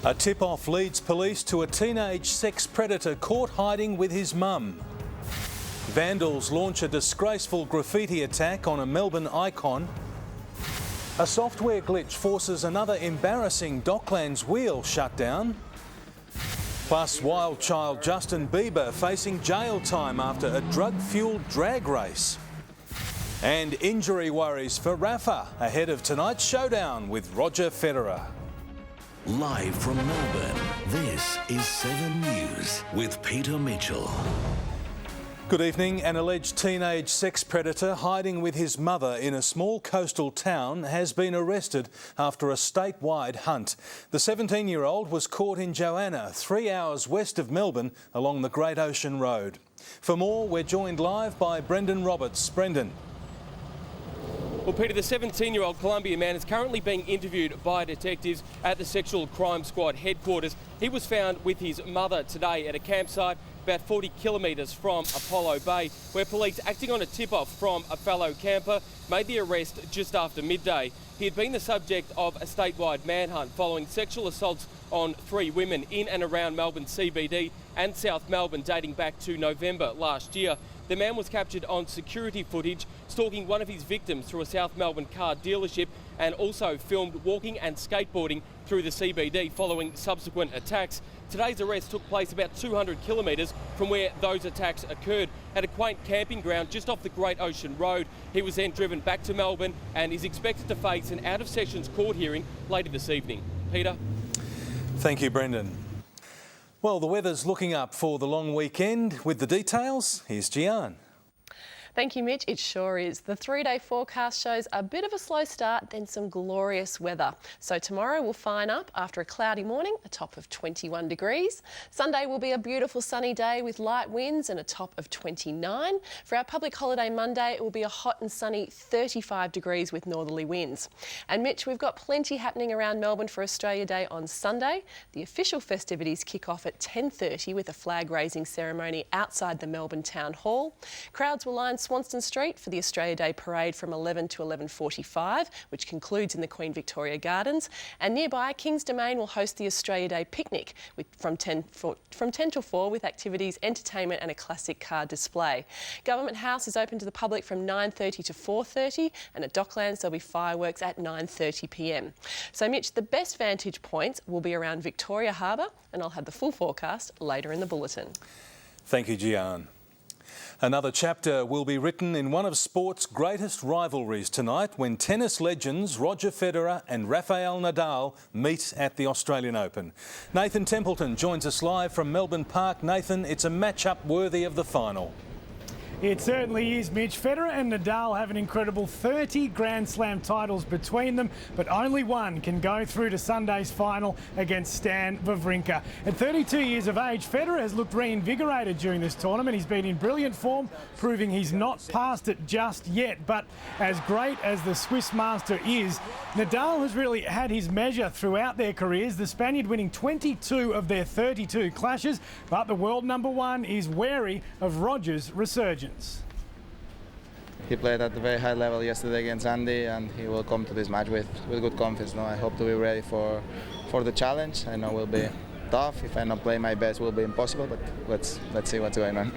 A tip-off leads police to a teenage sex predator caught hiding with his mum. Vandals launch a disgraceful graffiti attack on a Melbourne icon. A software glitch forces another embarrassing Docklands wheel shutdown. Plus, wild child Justin Bieber facing jail time after a drug-fuelled drag race. And injury worries for Rafa ahead of tonight's showdown with Roger Federer. Live from Melbourne, this is 7 News with Peter Mitchell. Good evening. An alleged teenage sex predator hiding with his mother in a small coastal town has been arrested after a statewide hunt. The 17-year-old was caught in Joanna, 3 hours west of Melbourne, along the Great Ocean Road. For more, we're joined live by Brendan Roberts. Brendan. Well, Peter, the 17-year-old Colombian man is currently being interviewed by detectives at the Sexual Crime Squad headquarters. He was found with his mother today at a campsite about 40 kilometres from Apollo Bay, where police, acting on a tip-off from a fellow camper, made the arrest just after midday. He had been the subject of a statewide manhunt following sexual assaults on 3 women in and around Melbourne CBD and South Melbourne dating back to November last year. The man was captured on security footage stalking one of his victims through a South Melbourne car dealership and also filmed walking and skateboarding through the CBD following subsequent attacks. Today's arrest took place about 200 kilometres from where those attacks occurred, at a quaint camping ground just off the Great Ocean Road. He was then driven back to Melbourne and is expected to face an out-of-sessions court hearing later this evening. Peter? Thank you, Brendan. Well, the weather's looking up for the long weekend. With the details, here's Giaan. Thank you, Mitch. It sure is. The 3-day forecast shows a bit of a slow start, then some glorious weather. So tomorrow will fine up after a cloudy morning, a top of 21 degrees. Sunday will be a beautiful sunny day with light winds and a top of 29. For our public holiday Monday, it will be a hot and sunny 35 degrees with northerly winds. And Mitch, we've got plenty happening around Melbourne for Australia Day on Sunday. The official festivities kick off at 10:30 with a flag-raising ceremony outside the Melbourne Town Hall. Crowds will line Swanston Street for the Australia Day Parade from 11 to 11:45, which concludes in the Queen Victoria Gardens. And nearby, Kings Domain will host the Australia Day Picnic from 10 till 4 with activities, entertainment and a classic car display. Government House is open to the public from 9:30 to 4:30, and at Docklands there'll be fireworks at 9:30 p.m. So Mitch, the best vantage points will be around Victoria Harbour, and I'll have the full forecast later in the bulletin. Thank you, Giaan. Another chapter will be written in one of sport's greatest rivalries tonight when tennis legends Roger Federer and Rafael Nadal meet at the Australian Open. Nathan Templeton joins us live from Melbourne Park. Nathan, it's a match-up worthy of the final. It certainly is, Mitch. Federer and Nadal have an incredible 30 Grand Slam titles between them, but only one can go through to Sunday's final against Stan Wawrinka. At 32 years of age, Federer has looked reinvigorated during this tournament. He's been in brilliant form, proving he's not past it just yet. But as great as the Swiss master is, Nadal has really had his measure throughout their careers, the Spaniard winning 22 of their 32 clashes, but the world number one is wary of Roger's resurgence. He played at a very high level yesterday against Andy, and he will come to this match with good confidence. No, I hope to be ready for the challenge. I know it will be tough. If I not play my best, it will be impossible, but let's see what's going on.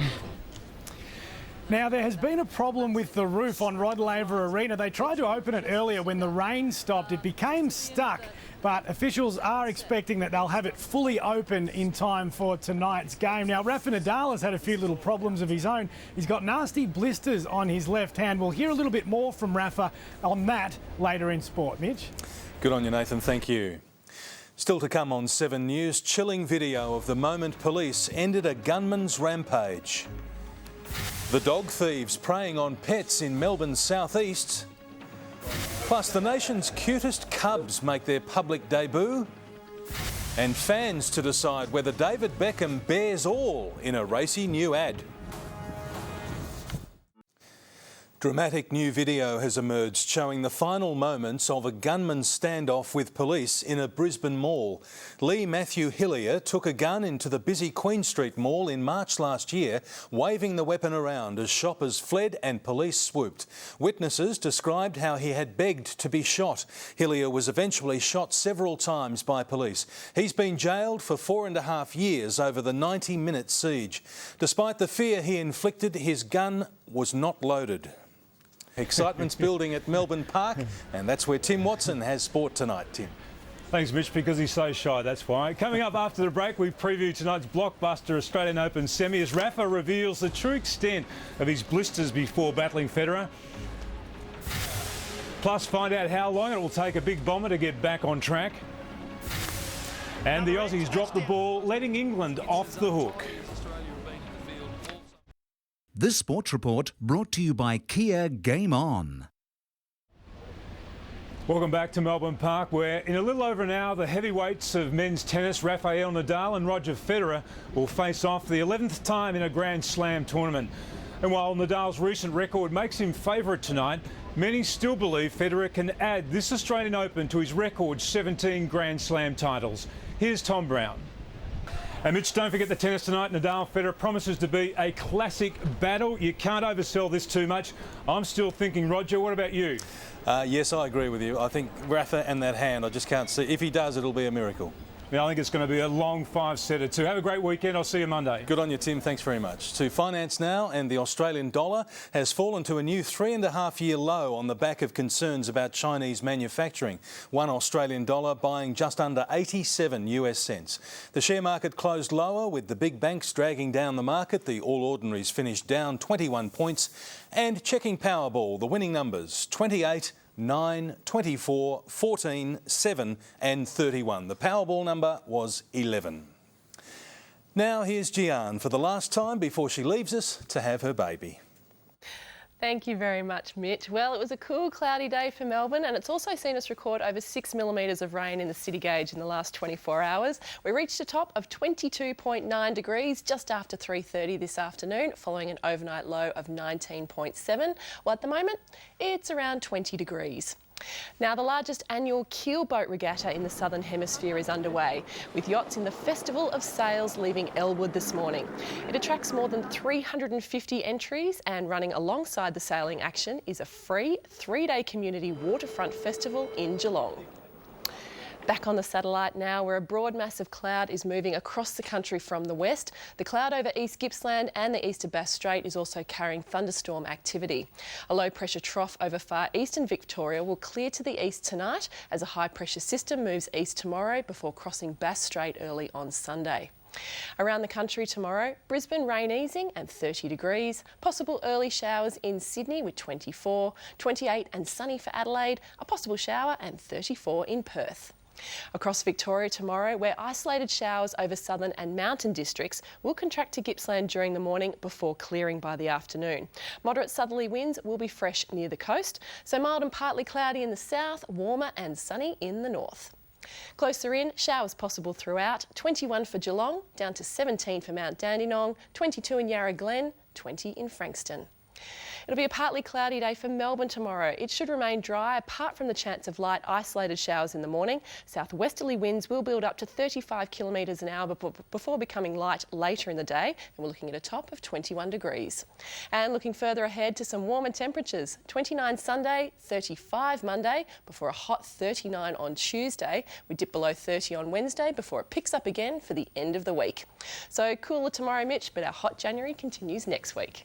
Now, there has been a problem with the roof on Rod Laver Arena. They tried to open it earlier when the rain stopped. It became stuck, but officials are expecting that they'll have it fully open in time for tonight's game. Now, Rafa Nadal has had a few little problems of his own. He's got nasty blisters on his left hand. We'll hear a little bit more from Rafa on that later in sport. Mitch? Good on you, Nathan. Thank you. Still to come on 7 News, chilling video of the moment police ended a gunman's rampage. The dog thieves preying on pets in Melbourne's southeast. Plus, the nation's cutest cubs make their public debut. And fans to decide whether David Beckham bears all in a racy new ad. Dramatic new video has emerged showing the final moments of a gunman's standoff with police in a Brisbane mall. Lee Matthew Hillier took a gun into the busy Queen Street Mall in March last year, waving the weapon around as shoppers fled and police swooped. Witnesses described how he had begged to be shot. Hillier was eventually shot several times by police. He's been jailed for 4.5 years over the 90-minute siege. Despite the fear he inflicted, his gun was not loaded. Excitement's building at Melbourne Park, and that's where Tim Watson has sport tonight. Tim. Thanks, Mitch, because he's so shy, that's why. Coming up after the break, we preview tonight's blockbuster Australian Open semi as Rafa reveals the true extent of his blisters before battling Federer. Plus, find out how long it will take a big bomber to get back on track. And the Aussies drop the ball, letting England off the hook. This sports report brought to you by Kia Game On. Welcome back to Melbourne Park, where in a little over an hour the heavyweights of men's tennis, Rafael Nadal and Roger Federer, will face off for the 11th time in a Grand Slam tournament. And while Nadal's recent record makes him favourite tonight, many still believe Federer can add this Australian Open to his record 17 Grand Slam titles. Here's Tom Brown. And Mitch, don't forget the tennis tonight. Nadal Federer promises to be a classic battle. You can't oversell this too much. I'm still thinking Roger. What about you? Yes, I agree with you. I think Rafa and that hand, I just can't see. If he does, it'll be a miracle. Yeah, I think it's going to be a long 5-setter too. Have a great weekend. I'll see you Monday. Good on you, Tim. Thanks very much. To finance now, and the Australian dollar has fallen to a new 3.5-year low on the back of concerns about Chinese manufacturing. One Australian dollar buying just under 87 US cents. The share market closed lower with the big banks dragging down the market. The All Ordinaries finished down 21 points. And checking Powerball, the winning numbers 28, 9, 24, 14, 7 and 31. The Powerball number was 11. Now here's Giaan for the last time before she leaves us to have her baby. Thank you very much, Mitch. Well, it was a cool, cloudy day for Melbourne, and it's also seen us record over 6 millimetres of rain in the city gauge in the last 24 hours. We reached a top of 22.9 degrees just after 3:30 this afternoon, following an overnight low of 19.7. Well, at the moment, it's around 20 degrees. Now, the largest annual keelboat regatta in the Southern Hemisphere is underway, with yachts in the Festival of Sails leaving Elwood this morning. It attracts more than 350 entries, and running alongside the sailing action is a free 3-day community waterfront festival in Geelong. Back on the satellite now, where a broad mass of cloud is moving across the country from the west. The cloud over East Gippsland and the east of Bass Strait is also carrying thunderstorm activity. A low pressure trough over far eastern Victoria will clear to the east tonight as a high pressure system moves east tomorrow before crossing Bass Strait early on Sunday. Around the country tomorrow, Brisbane rain easing and 30 degrees. Possible early showers in Sydney with 24, 28 and sunny for Adelaide. A possible shower and 34 in Perth. Across Victoria tomorrow, where isolated showers over southern and mountain districts will contract to Gippsland during the morning before clearing by the afternoon. Moderate southerly winds will be fresh near the coast, so mild and partly cloudy in the south, warmer and sunny in the north. Closer in, showers possible throughout, 21 for Geelong, down to 17 for Mount Dandenong, 22 in Yarra Glen, 20 in Frankston. It'll be a partly cloudy day for Melbourne tomorrow. It should remain dry apart from the chance of light isolated showers in the morning. Southwesterly winds will build up to 35 kilometres an hour before becoming light later in the day, and we're looking at a top of 21 degrees. And looking further ahead to some warmer temperatures, 29 Sunday, 35 Monday, before a hot 39 on Tuesday. We dip below 30 on Wednesday before it picks up again for the end of the week. So cooler tomorrow, Mitch, but our hot January continues next week.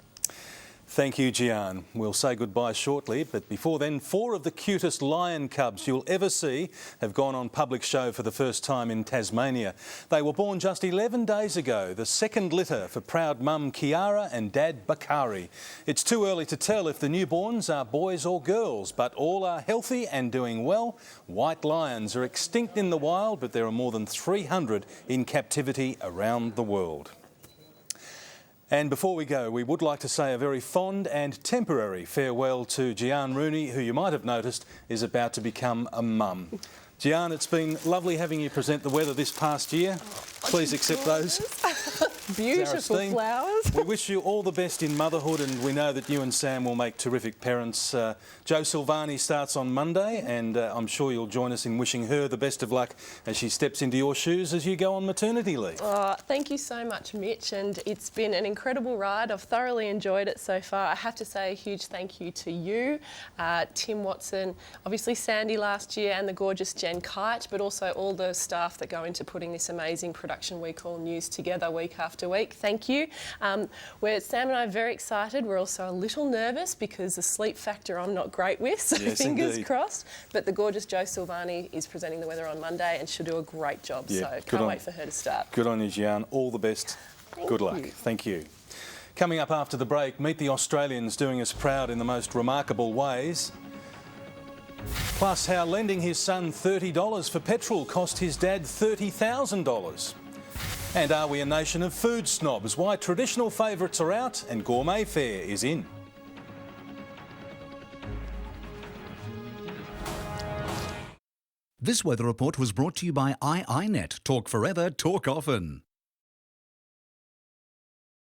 Thank you, Giaan. We'll say goodbye shortly, but before then, 4 of the cutest lion cubs you'll ever see have gone on public show for the first time in Tasmania. They were born just 11 days ago, the second litter for proud mum Kiara and dad Bakari. It's too early to tell if the newborns are boys or girls, but all are healthy and doing well. White lions are extinct in the wild, but there are more than 300 in captivity around the world. And before we go, we would like to say a very fond and temporary farewell to Giaan Rooney, who you might have noticed is about to become a mum. Giaan, it's been lovely having you present the weather this past year. Please accept those. Beautiful Steen, flowers. we wish you all the best in motherhood, and we know that you and Sam will make terrific parents. Jo Silvani starts on Monday, and I'm sure you'll join us in wishing her the best of luck as she steps into your shoes as you go on maternity leave. Oh, thank you so much, Mitch, and it's been an incredible ride. I've thoroughly enjoyed it so far. I have to say a huge thank you to you, Tim Watson, obviously Sandy last year, and the gorgeous Jen Kite, but also all the staff that go into putting this amazing production we call News together week after week. Thank you. Sam and I are very excited. We're also a little nervous because the sleep factor I'm not great with, so Yes, fingers indeed. crossed. But the gorgeous Jo Silvani is presenting the weather on Monday and she'll do a great job, Yeah, so good can't on- wait for her to start. Good on you, Giaan. All the best. Good luck. you. Thank you. Coming up after the break, meet the Australians doing us proud in the most remarkable ways. Plus, how lending his son $30 for petrol cost his dad $30,000. And are we a nation of food snobs? Why traditional favourites are out and gourmet fare is in. This weather report was brought to you by iiNet. Talk forever, talk often.